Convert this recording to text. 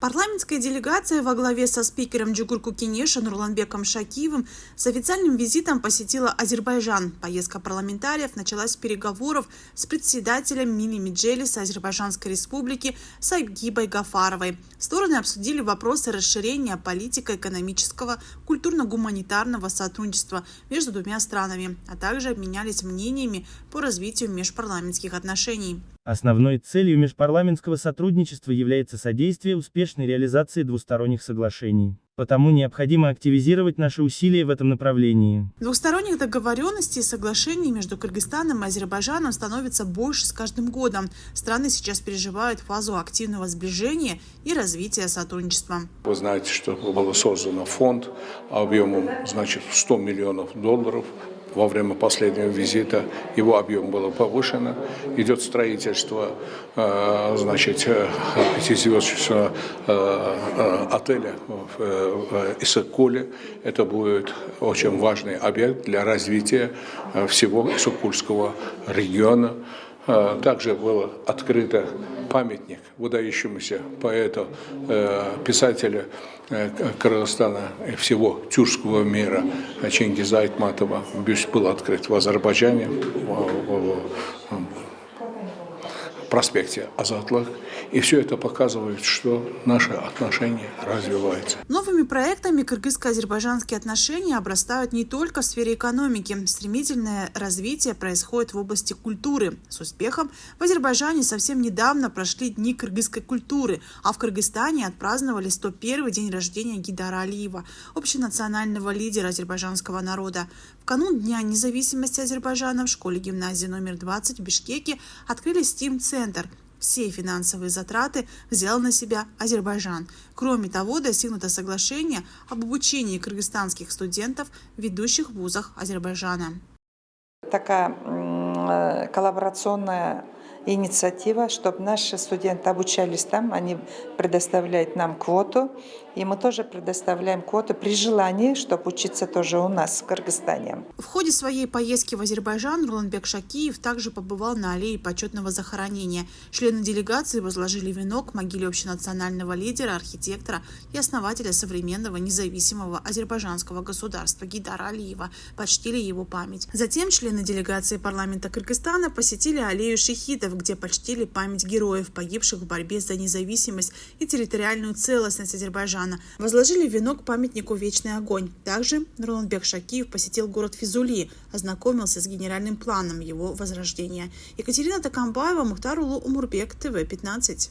Парламентская делегация во главе со спикером Джугурку Кенеша Нурланбеком Шакиевым с официальным визитом посетила Азербайджан. Поездка парламентариев началась с переговоров с председателем мини-меджлиса Азербайджанской республики Сайгибой Гафаровой. Стороны обсудили вопросы расширения политико-экономического, культурно-гуманитарного сотрудничества между двумя странами, а также обменялись мнениями по развитию межпарламентских отношений. Основной целью межпарламентского сотрудничества является содействие успешной реализации двусторонних соглашений. Потому необходимо активизировать наши усилия в этом направлении. Двусторонних договоренностей и соглашений между Кыргызстаном и Азербайджаном становится больше с каждым годом. Страны сейчас переживают фазу активного сближения и развития сотрудничества. Вы знаете, что был создан фонд объемом, $100 миллионов. Во время последнего визита его объем был повышен. Идет строительство, пятизвездочного отеля в Иссык-Куле. Это будет очень важный объект для развития всего Иссык-Кульского региона. Также был открыт памятник выдающемуся поэту, писателя Кыргызстана и всего тюркского мира Чингиза Айтматова. Бюст был открыт в Азербайджане, в проспекте Азатлык. И все это показывает, что наши отношения развиваются. Новыми проектами кыргызско-азербайджанские отношения обрастают не только в сфере экономики. Стремительное развитие происходит в области культуры. С успехом в Азербайджане совсем недавно прошли Дни кыргызской культуры, а в Кыргызстане отпраздновали 101-й день рождения Гейдара Алиева, общенационального лидера азербайджанского народа. В канун Дня независимости Азербайджана в школе-гимназии номер 20 в Бишкеке открыли STEAM-центр. Все финансовые затраты взял на себя Азербайджан. Кроме того, достигнуто соглашение об обучении кыргызстанских студентов в ведущих вузах Азербайджана. Такая коллаборационная инициатива, чтобы наши студенты обучались там, они предоставляют нам квоту, и мы тоже предоставляем квоту при желании, чтобы учиться тоже у нас в Кыргызстане. В ходе своей поездки в Азербайджан Нурланбек Шакиев также побывал на аллее почетного захоронения. Члены делегации возложили венок к могиле общенационального лидера, архитектора и основателя современного независимого азербайджанского государства Гейдара Алиева, почтили его память. Затем члены делегации парламента Кыргызстана посетили аллею шахидов, где почтили память героев, погибших в борьбе за независимость и территориальную целостность Азербайджана. Возложили венок к памятнику «Вечный огонь». Также Нурланбек Шакиев посетил город Физули, ознакомился с генеральным планом его возрождения. Екатерина Такамбаева, Мухтар Умурбек, ТВ-15.